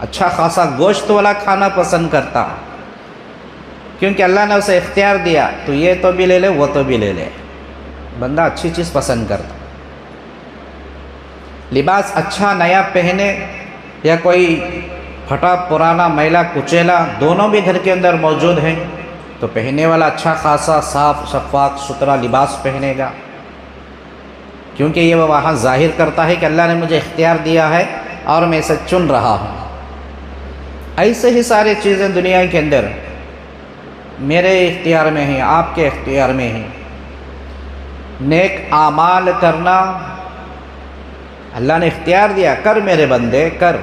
اچھا خاصا گوشت والا کھانا پسند کرتا، کیونکہ اللہ نے اسے اختیار دیا تو یہ تو بھی لے لے وہ تو بھی لے لے، بندہ اچھی چیز پسند کرتا۔ لباس اچھا نیا پہنے یا کوئی پھٹا پرانا میلا کچیلا، دونوں بھی گھر کے اندر موجود ہیں تو پہننے والا اچھا خاصا صاف شفاف ستھرا لباس پہنے گا، کیونکہ یہ وہاں ظاہر کرتا ہے کہ اللہ نے مجھے اختیار دیا ہے اور میں اسے چن رہا ہوں۔ ایسے ہی ساری چیزیں دنیا کے اندر میرے اختیار میں ہیں، آپ کے اختیار میں ہیں۔ نیک اعمال کرنا اللہ نے اختیار دیا، کر میرے بندے کر،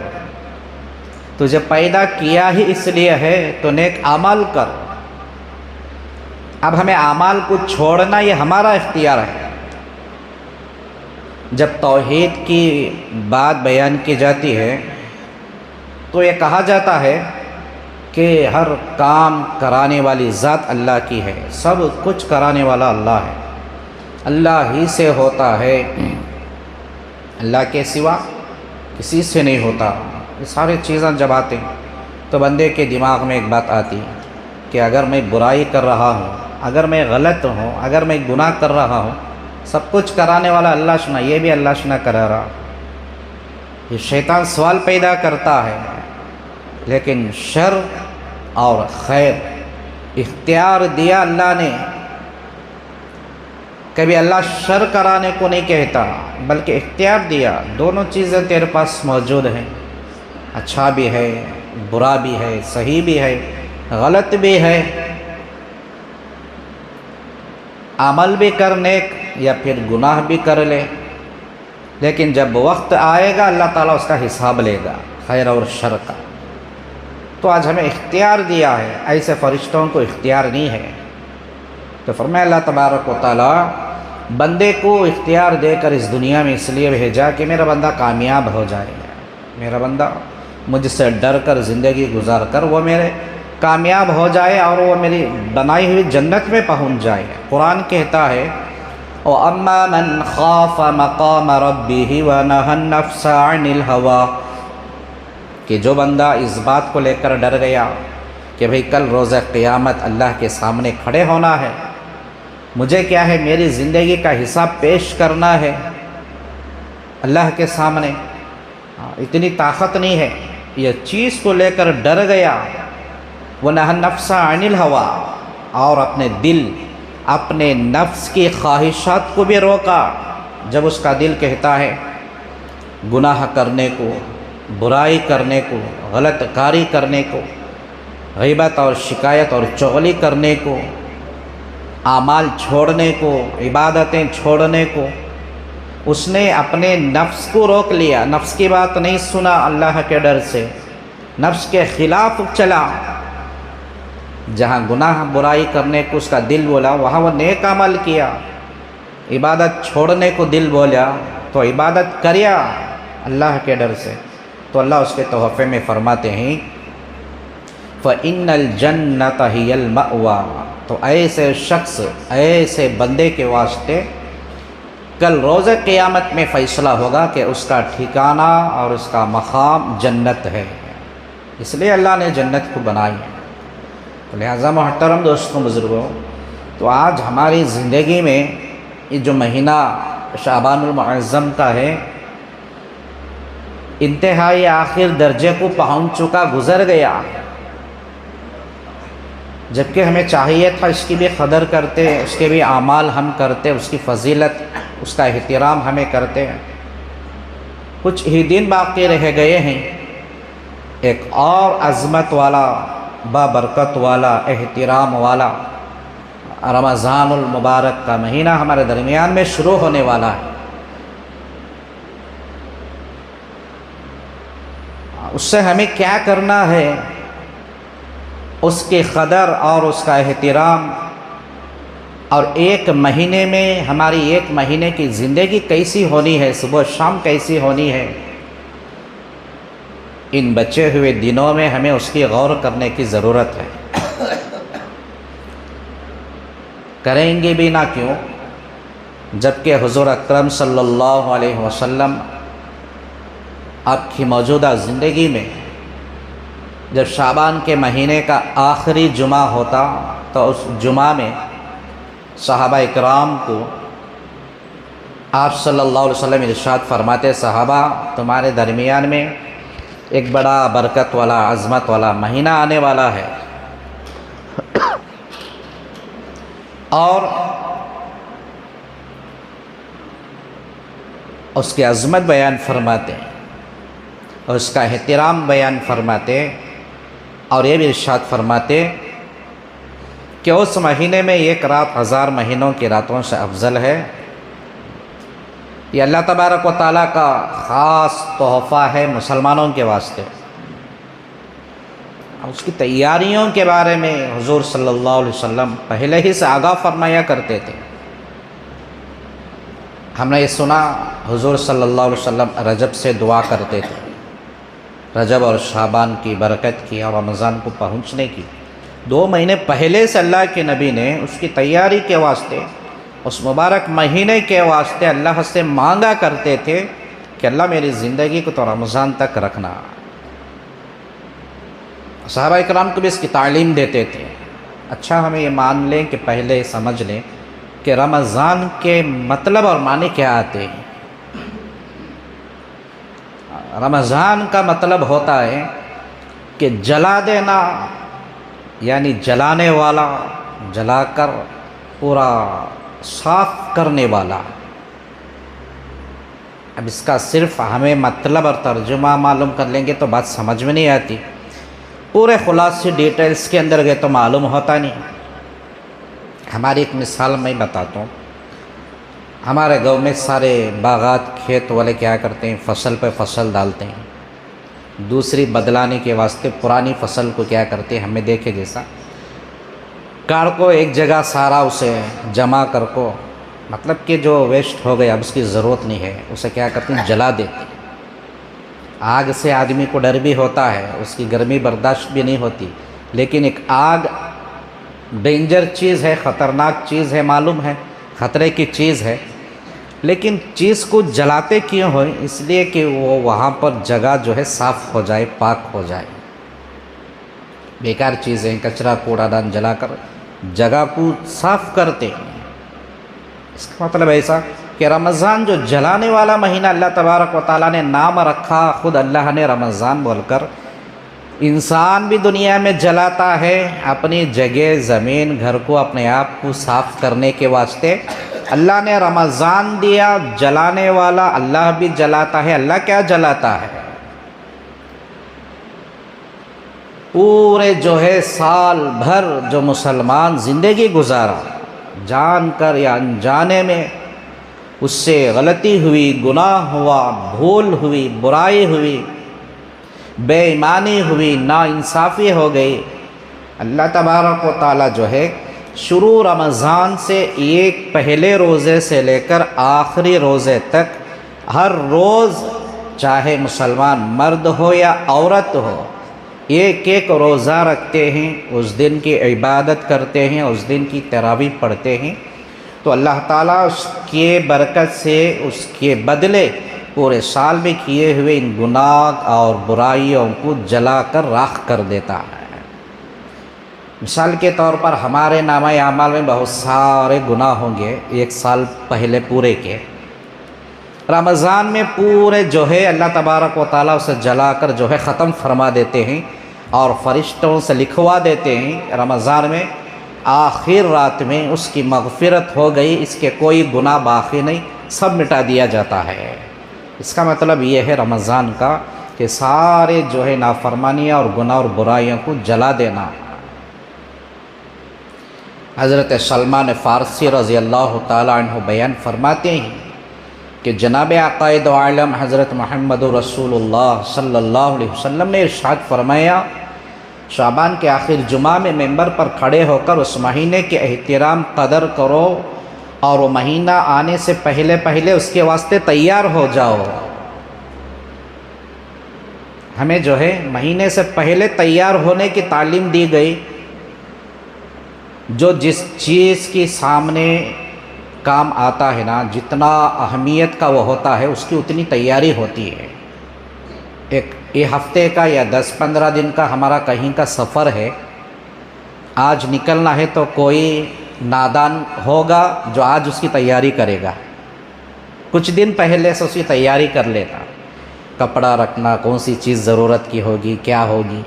تجھے پیدا کیا ہی اس لیے ہے تو نیک اعمال کر۔ اب ہمیں اعمال کو چھوڑنا یہ ہمارا اختیار ہے۔ جب توحید کی بات بیان کی جاتی ہے تو یہ کہا جاتا ہے کہ ہر کام کرانے والی ذات اللہ کی ہے، سب کچھ کرانے والا اللہ ہے، اللہ ہی سے ہوتا ہے، اللہ کے سوا کسی سے نہیں ہوتا۔ یہ سارے چیزیں جب آتے ہیں تو بندے کے دماغ میں ایک بات آتی ہے کہ اگر میں برائی کر رہا ہوں، اگر میں غلط ہوں، اگر میں گناہ کر رہا ہوں، سب کچھ کرانے والا اللہ شنا، یہ بھی اللہ شنا کرا رہا۔ یہ شیطان سوال پیدا کرتا ہے، لیکن شر اور خیر اختیار دیا اللہ نے۔ کبھی اللہ شر کرانے کو نہیں کہتا بلکہ اختیار دیا، دونوں چیزیں تیرے پاس موجود ہیں، اچھا بھی ہے برا بھی ہے، صحیح بھی ہے غلط بھی ہے، عمل بھی کر نیک یا پھر گناہ بھی کر لے، لیکن جب وقت آئے گا اللہ تعالیٰ اس کا حساب لے گا، خیر اور شر کا۔ تو آج ہمیں اختیار دیا ہے، ایسے فرشتوں کو اختیار نہیں ہے۔ تو فرمایا اللہ تبارک و تعالیٰ بندے کو اختیار دے کر اس دنیا میں اس لیے بھیجا کہ میرا بندہ کامیاب ہو جائے، میرا بندہ مجھ سے ڈر کر زندگی گزار کر وہ میرے کامیاب ہو جائے اور وہ میری بنائی ہوئی جنت میں پہنچ جائے۔ قرآن کہتا ہے وَأَمَّا مَنْ خَافَ مَقَامَ رَبِّهِ وَنَهَى النَّفْسَ عَنِ الْهَوَىٰ، کہ جو بندہ اس بات کو لے کر ڈر گیا کہ بھئی کل روز قیامت اللہ کے سامنے کھڑے ہونا ہے، مجھے کیا ہے میری زندگی کا حساب پیش کرنا ہے اللہ کے سامنے، اتنی طاقت نہیں ہے، یہ چیز کو لے کر ڈر گیا۔ وَنَهَى النَّفْسَ عَنِ الْهَوَىٰ، اور اپنے دل اپنے نفس کی خواہشات کو بھی روکا۔ جب اس کا دل کہتا ہے گناہ کرنے کو، برائی کرنے کو، غلط کاری کرنے کو، غیبت اور شکایت اور چغلی کرنے کو، اعمال چھوڑنے کو، عبادتیں چھوڑنے کو، اس نے اپنے نفس کو روک لیا، نفس کی بات نہیں سنا اللہ کے ڈر سے، نفس کے خلاف چلا۔ جہاں گناہ برائی کرنے کو اس کا دل بولا وہاں وہ نیک عمل کیا، عبادت چھوڑنے کو دل بولا تو عبادت کریا اللہ کے ڈر سے، تو اللہ اس کے تحفے میں فرماتے ہیں فَإِنَّ الْجَنَّةَ هِيَ الْمَأْوَىٰ، تو ایسے شخص ایسے بندے کے واسطے کل روز قیامت میں فیصلہ ہوگا کہ اس کا ٹھکانہ اور اس کا مقام جنت ہے، اس لیے اللہ نے جنت کو بنائی ہے۔ تو لہٰذا محترم دوستوں بزرگوں، تو آج ہماری زندگی میں یہ جو مہینہ شعبان المعظم کا ہے انتہائی آخر درجے کو پہنچ چکا، گزر گیا، جبکہ ہمیں چاہیے تھا اس کی بھی قدر کرتے، اس کے بھی اعمال ہم کرتے، اس کی فضیلت اس کا احترام ہمیں کرتے ہیں۔ کچھ ہی دن باقی رہ گئے ہیں، ایک اور عظمت والا بابرکت والا احترام والا رمضان المبارک کا مہینہ ہمارے درمیان میں شروع ہونے والا ہے۔ اس سے ہمیں کیا کرنا ہے، اس کی قدر اور اس کا احترام، اور ایک مہینے میں ہماری ایک مہینے کی زندگی کیسی ہونی ہے، صبح شام کیسی ہونی ہے، ان بچے ہوئے دنوں میں ہمیں اس کی غور کرنے کی ضرورت ہے۔ کریں گے بھی نہ کیوں، جبکہ حضور اکرم صلی اللہ علیہ وسلم آپ کی موجودہ زندگی میں جب شعبان کے مہینے کا آخری جمعہ ہوتا تو اس جمعہ میں صحابہ اکرام کو آپ صلی اللہ علیہ وسلم ارشاد فرماتے، صحابہ تمہارے درمیان میں ایک بڑا برکت والا عظمت والا مہینہ آنے والا ہے، اور اس کی عظمت بیان فرماتے اور اس کا احترام بیان فرماتے، اور یہ بھی ارشاد فرماتے کہ اس مہینے میں ایک رات 1000 مہینوں کی راتوں سے افضل ہے۔ یہ اللہ تبارک و تعالیٰ کا خاص تحفہ ہے مسلمانوں کے واسطے۔ اس کی تیاریوں کے بارے میں حضور صلی اللہ علیہ وسلم پہلے ہی سے آگاہ فرمایا کرتے تھے۔ ہم نے یہ سنا حضور صلی اللہ علیہ وسلم رجب سے دعا کرتے تھے، رجب اور شعبان کی برکت کی اور رمضان کو پہنچنے کی 2 مہینے پہلے سے اللہ کے نبی نے اس کی تیاری کے واسطے، اس مبارک مہینے کے واسطے اللہ سے مانگا کرتے تھے کہ اللہ میری زندگی کو تو رمضان تک رکھنا۔ صحابہ اکرام کو بھی اس کی تعلیم دیتے تھے۔ اچھا ہمیں یہ مان لیں کہ پہلے سمجھ لیں کہ رمضان کے مطلب اور معنی کیا آتے ہیں۔ رمضان کا مطلب ہوتا ہے کہ جلا دینا، یعنی جلانے والا، جلا کر پورا صاف کرنے والا۔ اب اس کا صرف ہمیں مطلب اور ترجمہ معلوم کر لیں گے تو بات سمجھ میں نہیں آتی، پورے خلاصے ڈیٹیلز کے اندر گئے تو معلوم ہوتا نہیں۔ ہماری ایک مثال میں بتاتا ہوں۔ ہمارے گاؤں میں سارے باغات کھیت والے کیا کرتے ہیں، فصل پہ فصل ڈالتے ہیں، دوسری بدلانے کے واسطے پرانی فصل کو کیا کرتے ہیں، ہمیں دیکھے جیسا کاڑ کو ایک جگہ سارا اسے جمع کر کو، مطلب کہ جو ویسٹ ہو گیا اب اس کی ضرورت نہیں ہے، اسے کیا کرتے ہیں، جلا دیتے ہیں۔ آگ سے آدمی کو ڈر بھی ہوتا ہے، اس کی گرمی برداشت بھی نہیں ہوتی، لیکن ایک آگ ڈینجر چیز ہے، خطرناک چیز ہے، معلوم ہے خطرے کی چیز ہے، لیکن چیز کو جلاتے کیوں ہوئے؟ اس لیے کہ وہ وہاں پر جگہ جو ہے صاف ہو جائے، پاک ہو جائے۔ بیکار چیزیں، کچرا کوڑا دان جلا کر جگہ کو صاف کرتے ہیں۔ اس کا مطلب ایسا کہ رمضان جو جلانے والا مہینہ اللہ تبارک و تعالیٰ نے نام رکھا، خود اللہ نے رمضان بول کر، انسان بھی دنیا میں جلاتا ہے اپنی جگہ، زمین، گھر کو، اپنے آپ کو صاف کرنے کے واسطے اللہ نے رمضان دیا۔ جلانے والا اللہ بھی جلاتا ہے۔ اللہ کیا جلاتا ہے؟ پورے جو ہے سال بھر جو مسلمان زندگی گزارا، جان کر یا انجانے میں اس سے غلطی ہوئی، گناہ ہوا، بھول ہوئی، برائی ہوئی، بے ایمانی ہوئی، ناانصافی ہو گئی، اللہ تبارک و تعالیٰ جو ہے شروع رمضان سے ایک پہلے روزے سے لے کر آخری روزے تک ہر روز، چاہے مسلمان مرد ہو یا عورت ہو، ایک ایک روزہ رکھتے ہیں، اس دن کی عبادت کرتے ہیں، اس دن کی تراویح پڑھتے ہیں، تو اللہ تعالیٰ اس کے برکت سے اس کے بدلے پورے سال میں کیے ہوئے ان گناہ اور برائیوں کو جلا کر راکھ کر دیتا ہے۔ مثال کے طور پر ہمارے نامہ اعمال میں بہت سارے گناہ ہوں گے ایک سال پہلے پورے کے، رمضان میں پورے جو ہے اللہ تبارک و تعالیٰ اسے جلا کر جو ہے ختم فرما دیتے ہیں اور فرشتوں سے لکھوا دیتے ہیں، رمضان میں آخر رات میں اس کی مغفرت ہو گئی، اس کے کوئی گناہ باقی نہیں، سب مٹا دیا جاتا ہے۔ اس کا مطلب یہ ہے رمضان کا کہ سارے جو ہے نافرمانیاں اور گناہ اور برائیوں کو جلا دینا۔ حضرت سلمان فارسی رضی اللہ تعالیٰ عنہ بیان فرماتے ہیں کہ جناب عقائد عالم حضرت محمد رسول اللہ صلی اللہ علیہ وسلم نے ارشاد فرمایا، شعبان کے آخر جمعہ میں ممبر پر کھڑے ہو کر اس مہینے کے احترام قدر کرو اور وہ مہینہ آنے سے پہلے پہلے اس کے واسطے تیار ہو جاؤ۔ ہمیں جو ہے مہینے سے پہلے تیار ہونے کی تعلیم دی گئی۔ جو جس چیز کی سامنے کام آتا ہے نا، جتنا اہمیت کا وہ ہوتا ہے، اس کی اتنی تیاری ہوتی ہے۔ ایک یہ ہفتے کا یا 10-15 دن کا ہمارا کہیں کا سفر ہے، آج نکلنا ہے تو کوئی نادان ہوگا جو آج اس کی تیاری کرے گا، کچھ دن پہلے سے اس کی تیاری کر لیتا، کپڑا رکھنا، کون سی چیز ضرورت کی ہوگی، کیا ہوگی،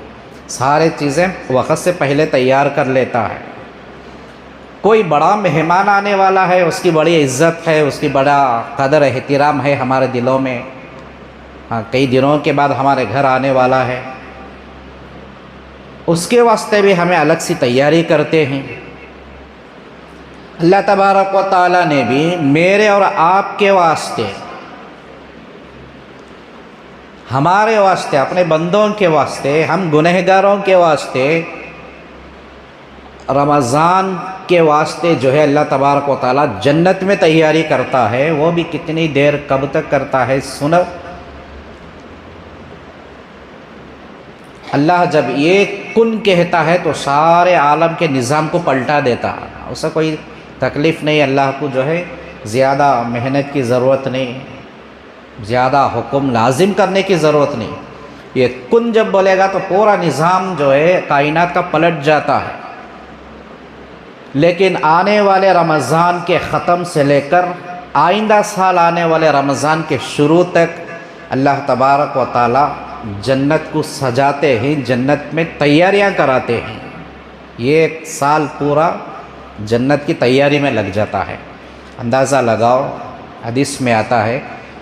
سارے چیزیں وقت سے پہلے تیار کر لیتا ہے۔ کوئی بڑا مہمان آنے والا ہے، اس کی بڑی عزت ہے، اس کی بڑا قدر احترام ہے ہمارے دلوں میں، ہاں کئی دنوں کے بعد ہمارے گھر آنے والا ہے، اس کے واسطے بھی ہمیں الگ سی تیاری کرتے ہیں۔ اللہ تبارک و تعالیٰ نے بھی میرے اور آپ کے واسطے، ہمارے واسطے، اپنے بندوں کے واسطے، ہم گنہگاروں کے واسطے رمضان کے واسطے جو ہے اللہ تبارک و تعالیٰ جنت میں تیاری کرتا ہے۔ وہ بھی کتنی دیر کب تک کرتا ہے سنو۔ اللہ جب یہ کن کہتا ہے تو سارے عالم کے نظام کو پلٹا دیتا ہے، اسے کوئی تکلیف نہیں، اللہ کو جو ہے زیادہ محنت کی ضرورت نہیں، زیادہ حکم لازم کرنے کی ضرورت نہیں۔ یہ کن جب بولے گا تو پورا نظام جو ہے کائنات کا پلٹ جاتا ہے۔ لیکن آنے والے رمضان کے ختم سے لے کر آئندہ سال آنے والے رمضان کے شروع تک اللہ تبارک و تعالی جنت کو سجاتے ہیں، جنت میں تیاریاں کراتے ہیں۔ یہ ایک سال پورا جنت کی تیاری میں لگ جاتا ہے۔ اندازہ لگاؤ، حدیث میں آتا ہے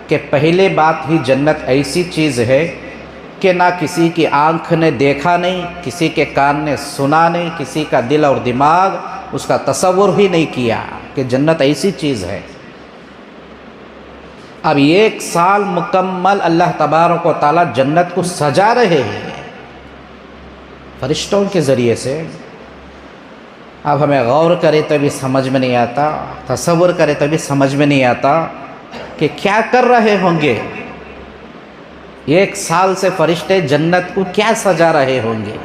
کہ پہلے بات ہی جنت ایسی چیز ہے کہ نہ کسی کی آنکھ نے دیکھا نہیں، کسی کے کان نے سنا نہیں، کسی کا دل اور دماغ اس کا تصور ہی نہیں کیا کہ جنت ایسی چیز ہے۔ اب ایک سال مکمل اللہ تبارک و تعالی جنت کو سجا رہے ہیں فرشتوں کے ذریعے سے۔ اب ہمیں غور کرے تو بھی سمجھ میں نہیں آتا، تصور کرے تو بھی سمجھ میں نہیں آتا کہ کیا کر رہے ہوں گے۔ ایک سال سے فرشتے جنت کو کیا سجا رہے ہوں گے۔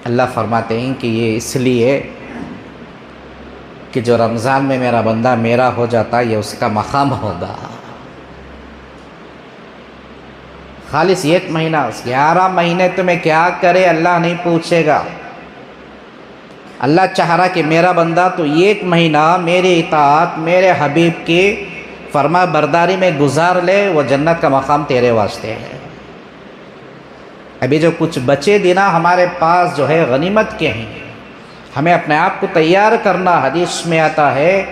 اللہ فرماتے ہیں کہ یہ اس لیے کہ جو رمضان میں میرا بندہ میرا ہو جاتا یہ اس کا مقام ہوگا۔ خالص ایک مہینہ، 11 مہینے تمہیں کیا کرے اللہ نہیں پوچھے گا۔ اللہ چاہ رہا کہ میرا بندہ تو ایک مہینہ میری اطاعت، میرے حبیب کی فرما برداری میں گزار لے، وہ جنت کا مقام تیرے واسطے ہے۔ ابھی جو کچھ بچے دینا ہمارے پاس جو ہے غنیمت کے ہیں، ہمیں اپنے آپ کو تیار کرنا۔ حدیث میں آتا ہے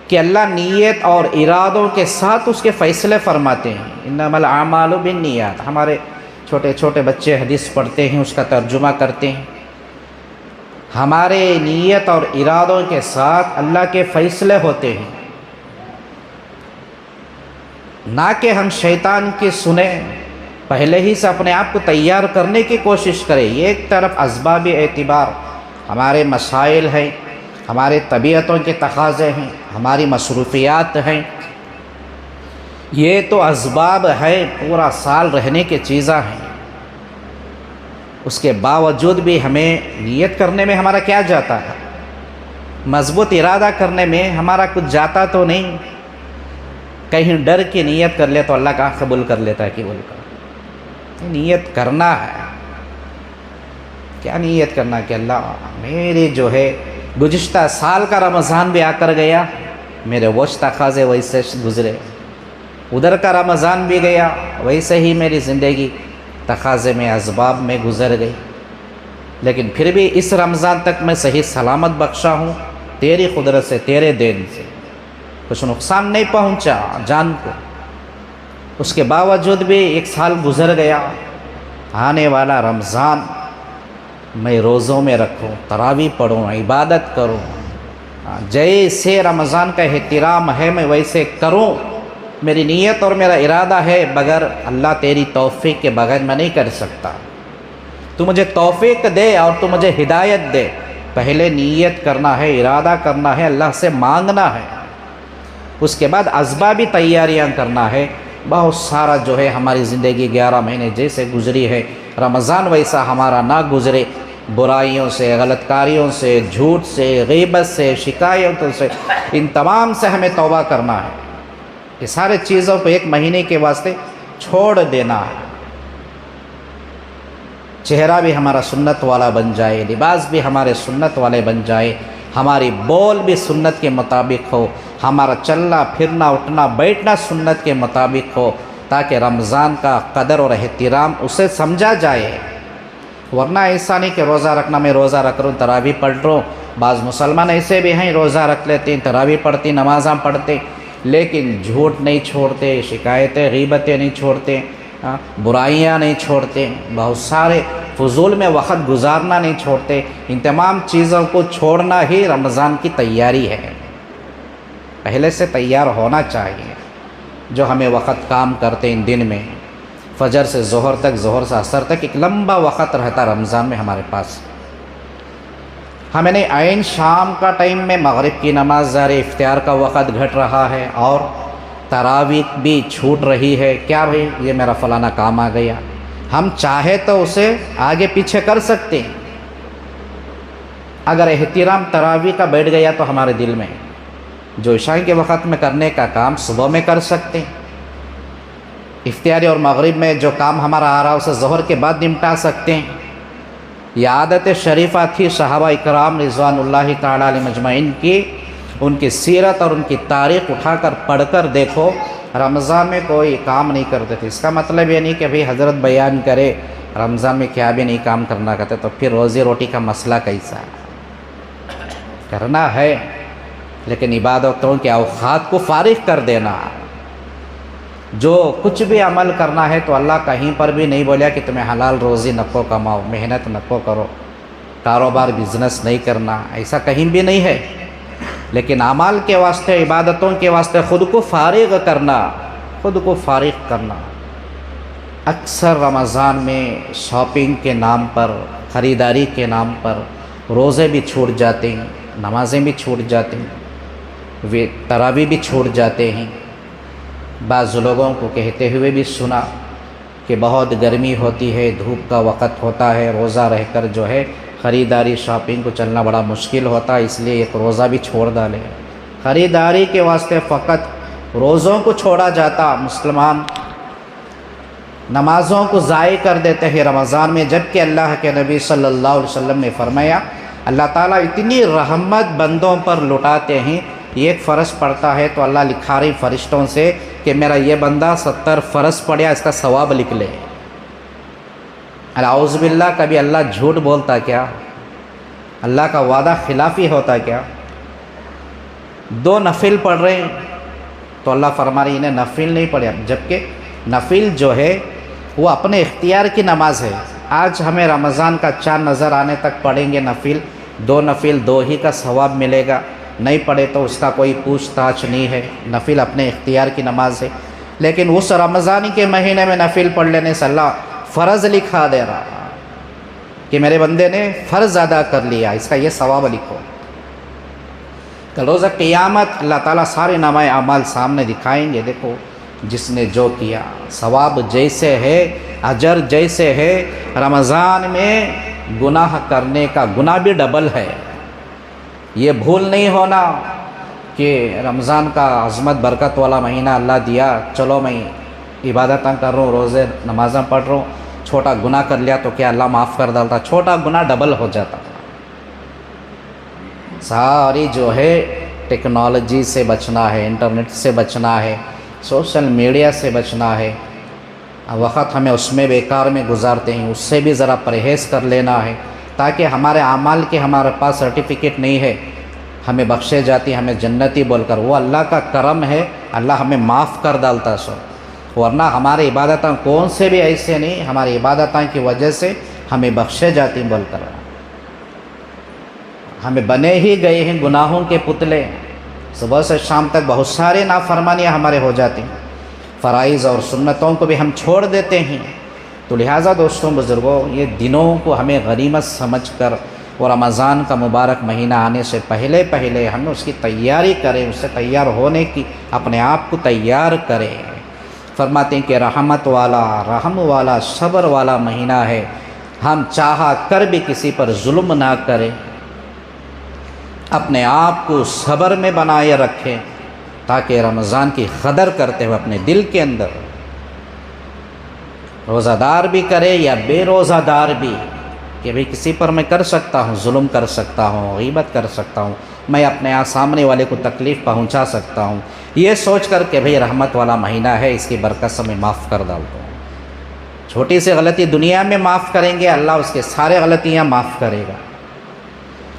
کہ اللہ نیت اور ارادوں کے ساتھ اس کے فیصلے فرماتے ہیں۔ انما الاعمال بالنیات، ہمارے چھوٹے چھوٹے بچے حدیث پڑھتے ہیں، اس کا ترجمہ کرتے ہیں۔ ہمارے نیت اور ارادوں کے ساتھ اللہ کے فیصلے ہوتے ہیں، نہ کہ ہم شیطان کی سنیں، پہلے ہی سے اپنے آپ کو تیار کرنے کی کوشش کریں۔ ایک طرف اسباب اعتبار، ہمارے مسائل ہیں، ہمارے طبیعتوں کے تقاضے ہیں، ہماری مصروفیات ہیں، یہ تو اسباب ہے، پورا سال رہنے کی چیزیں ہیں۔ اس کے باوجود بھی ہمیں نیت کرنے میں ہمارا کیا جاتا ہے، مضبوط ارادہ کرنے میں ہمارا کچھ جاتا تو نہیں۔ کہیں ڈر کی نیت کر لے تو اللہ کا قبول کر لیتا ہے کہ قبول کر۔ نیت کرنا ہے، کیا نیت کرنا کہ اللہ میرے جو ہے گزشتہ سال کا رمضان بھی آ کر گیا، میرے وہ تقاضے ویسے گزرے، ادھر کا رمضان بھی گیا ویسے ہی میری زندگی تقاضے میں اسباب میں گزر گئی، لیکن پھر بھی اس رمضان تک میں صحیح سلامت بخشا ہوں تیری قدرت سے، تیرے دین سے، کچھ نقصان نہیں پہنچا جان کو۔ اس کے باوجود بھی ایک سال گزر گیا، آنے والا رمضان میں روزوں میں رکھوں، تراویح پڑھوں، عبادت کروں، جیسے رمضان کا احترام ہے میں ویسے کروں۔ میری نیت اور میرا ارادہ ہے، بغیر اللہ تیری توفیق کے بغیر میں نہیں کر سکتا۔ تو مجھے توفیق دے اور تو مجھے ہدایت دے۔ پہلے نیت کرنا ہے، ارادہ کرنا ہے، اللہ سے مانگنا ہے، اس کے بعد اسبابی تیاریاں کرنا ہے۔ بہت سارا جو ہے ہماری زندگی 11 مہینے جیسے گزری ہے، رمضان ویسا ہمارا نہ گزرے۔ برائیوں سے، غلط کاریوں سے، جھوٹ سے، غیبت سے، شکایتوں سے، ان تمام سے ہمیں توبہ کرنا ہے۔ یہ سارے چیزوں کو ایک مہینے کے واسطے چھوڑ دینا ہے۔ چہرہ بھی ہمارا سنت والا بن جائے، لباس بھی ہمارے سنت والے بن جائے، ہماری بول بھی سنت کے مطابق ہو، ہمارا چلنا پھرنا اٹھنا بیٹھنا سنت کے مطابق ہو، تاکہ رمضان کا قدر اور احترام اسے سمجھا جائے۔ ورنہ ایسا نہیں کہ روزہ رکھنا، میں روزہ رکھ رہا ہوں تراویح پڑھ رہا ہوں، بعض مسلمان ایسے بھی ہیں روزہ رکھ لیتے ہیں، تراویح پڑھتے، نمازاں پڑھتے، لیکن جھوٹ نہیں چھوڑتے، شکایتیں غیبتیں نہیں چھوڑتے، برائیاں نہیں چھوڑتے، بہت سارے فضول میں وقت گزارنا نہیں چھوڑتے۔ ان تمام چیزوں کو چھوڑنا ہی رمضان کی تیاری ہے، پہلے سے تیار ہونا چاہیے۔ جو ہمیں وقت کام کرتے ان دن میں، فجر سے ظہر تک، ظہر سے عصر تک، ایک لمبا وقت رہتا رمضان میں ہمارے پاس۔ ہمیں نہیں عین شام کا ٹائم میں مغرب کی نماز جاری، افطار کا وقت گھٹ رہا ہے اور تراویح بھی چھوٹ رہی ہے، کیا بھئی یہ میرا فلانا کام آ گیا، ہم چاہے تو اسے آگے پیچھے کر سکتے ہیں۔ اگر احترام تراویح کا بیٹھ گیا تو ہمارے دل میں، جو عشاء کے وقت میں کرنے کا کام صبح میں کر سکتے ہیں، افطاری اور مغرب میں جو کام ہمارا آ رہا ہے اسے ظہر کے بعد نمٹا سکتے ہیں۔ یہ عادت شریفہ تھی صحابہ اکرام رضوان اللہ تعالیٰ علیہ مجمعین کی، ان کی سیرت اور ان کی تاریخ اٹھا کر پڑھ کر دیکھو، رمضان میں کوئی کام نہیں کرتے تھے۔ اس کا مطلب یہ نہیں کہ بھئی حضرت بیان کرے رمضان میں کیا بھی نہیں کام کرنا کرتے، تو پھر روزی روٹی کا مسئلہ کیسا ہے؟ کرنا ہے، لیکن عبادتوں کے اوقات کو فارغ کر دینا۔ جو کچھ بھی عمل کرنا ہے تو اللہ کہیں پر بھی نہیں بولیا کہ تمہیں حلال روزی نکو کماؤ، محنت نکو کرو، کاروبار بزنس نہیں کرنا، ایسا کہیں بھی نہیں ہے۔ لیکن اعمال کے واسطے، عبادتوں کے واسطے خود کو فارغ کرنا، خود کو فارغ کرنا۔ اکثر رمضان میں شاپنگ کے نام پر، خریداری کے نام پر روزے بھی چھوٹ جاتے ہیں، نمازیں بھی چھوٹ جاتے ہیں، تراویح بھی چھوٹ جاتے ہیں۔ بعض لوگوں کو کہتے ہوئے بھی سنا کہ بہت گرمی ہوتی ہے، دھوپ کا وقت ہوتا ہے، روزہ رہ کر جو ہے خریداری شاپنگ کو چلنا بڑا مشکل ہوتا ہے، اس لیے ایک روزہ بھی چھوڑ ڈالے۔ خریداری کے واسطے فقط روزوں کو چھوڑا جاتا، مسلمان نمازوں کو ضائع کر دیتے ہیں رمضان میں، جبکہ اللہ کے نبی صلی اللہ علیہ وسلم نے فرمایا اللہ تعالیٰ اتنی رحمت بندوں پر لٹاتے ہیں، ایک فرض پڑھتا ہے تو اللہ لکھا رہی فرشتوں سے کہ میرا یہ بندہ 70 فرض پڑھیا، اس کا ثواب لکھ لے۔ اعوذ باللہ، کبھی اللہ جھوٹ بولتا کیا؟ اللہ کا وعدہ خلافی ہوتا کیا؟ 2 نفل پڑھ رہے ہیں تو اللہ فرما رہی انہیں نفل نہیں پڑھے، جبکہ نفل جو ہے وہ اپنے اختیار کی نماز ہے۔ آج ہمیں رمضان کا چاند نظر آنے تک پڑھیں گے نفل، 2 نفل 2 ہی کا ثواب ملے گا، نہیں پڑھے تو اس کا کوئی پوچھ تاچھ نہیں ہے، نفل اپنے اختیار کی نماز ہے۔ لیکن اس رمضان کے مہینے میں نفل پڑھ لینے سے اللہ فرض لکھا دے رہا کہ میرے بندے نے فرض ادا کر لیا، اس کا یہ ثواب لکھو۔ کل روز قیامت اللہ تعالیٰ سارے نامۂ اعمال سامنے دکھائیں گے، دیکھو جس نے جو کیا، ثواب جیسے ہے، اجر جیسے ہے۔ رمضان میں گناہ کرنے کا گناہ بھی ڈبل ہے۔ یہ بھول نہیں ہونا کہ رمضان کا عظمت برکت والا مہینہ اللہ دیا، چلو میں عبادتاں کر رہا ہوں، روزے نمازاں پڑھ رہا ہوں، چھوٹا گناہ کر لیا تو کیا اللہ معاف کر ڈالتا؟ چھوٹا گناہ ڈبل ہو جاتا۔ ساری جو ہے ٹیکنالوجی سے بچنا ہے، انٹرنیٹ سے بچنا ہے، سوشل میڈیا سے بچنا ہے۔ وقت ہمیں اس میں بیکار میں گزارتے ہیں، اس سے بھی ذرا پرہیز کر لینا ہے، تاکہ ہمارے اعمال کے ہمارے پاس سرٹیفکیٹ نہیں ہے، ہمیں بخشے جاتی، ہمیں جنتی بول کر، وہ اللہ کا کرم ہے، اللہ ہمیں معاف کر ڈالتا سو۔ ورنہ ہماری عبادتیں کون سے بھی ایسے نہیں، ہماری عبادتیں کی وجہ سے ہمیں بخشے جاتی بول کر، ہمیں بنے ہی گئے ہیں گناہوں کے پتلے۔ صبح سے شام تک بہت سارے نافرمانیاں ہمارے ہو جاتی ہیں، فرائض اور سنتوں کو بھی ہم چھوڑ دیتے ہیں۔ تو لہٰذا دوستوں بزرگوں، یہ دنوں کو ہمیں غنیمت سمجھ کر، اور رمضان کا مبارک مہینہ آنے سے پہلے پہلے ہم اس کی تیاری کریں، اس سے تیار ہونے کی اپنے آپ کو تیار کریں۔ فرماتے ہیں کہ رحمت والا، رحم والا، صبر والا مہینہ ہے، ہم چاہا کر بھی کسی پر ظلم نہ کریں، اپنے آپ کو صبر میں بنائے رکھیں، تاکہ رمضان کی قدر کرتے ہوئے اپنے دل کے اندر روزہ دار بھی کرے یا بے روزہ دار بھی، کہ بھئی کسی پر میں کر سکتا ہوں، ظلم کر سکتا ہوں، غیبت کر سکتا ہوں، میں اپنے سامنے والے کو تکلیف پہنچا سکتا ہوں، یہ سوچ کر کہ بھئی رحمت والا مہینہ ہے، اس کی برکت سے میں معاف کر ڈالتا ہوں۔ چھوٹی سی غلطی دنیا میں معاف کریں گے، اللہ اس کے سارے غلطیاں معاف کرے گا۔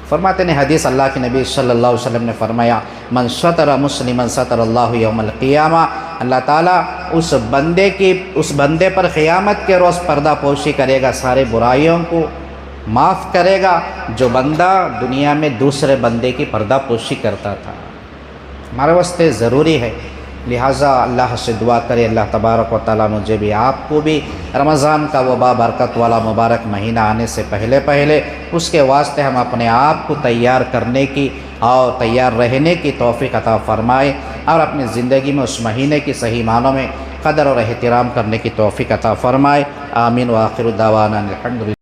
فرماتے ہیں حدیث اللہ کے نبی صلی اللہ علیہ وسلم نے فرمایا، من ستر مسلما ستر اللہ یوم القیامہ، اللہ تعالیٰ اس بندے پر قیامت کے روز پردہ پوشی کرے گا، سارے برائیوں کو معاف کرے گا جو بندہ دنیا میں دوسرے بندے کی پردہ پوشی کرتا تھا۔ ہمارے واسطے ضروری ہے، لہٰذا اللہ سے دعا کرے اللہ تبارک و تعالیٰ مجھے بھی آپ کو بھی رمضان کا وہ بابرکت والا مبارک مہینہ آنے سے پہلے اس کے واسطے ہم اپنے آپ کو تیار کرنے کی اور تیار رہنے کی توفیق عطا فرمائے، اور اپنی زندگی میں اس مہینے کی صحیح معنوں میں قدر اور احترام کرنے کی توفیق عطا فرمائے۔ آمین وآخر دعوانا الحمدللہ۔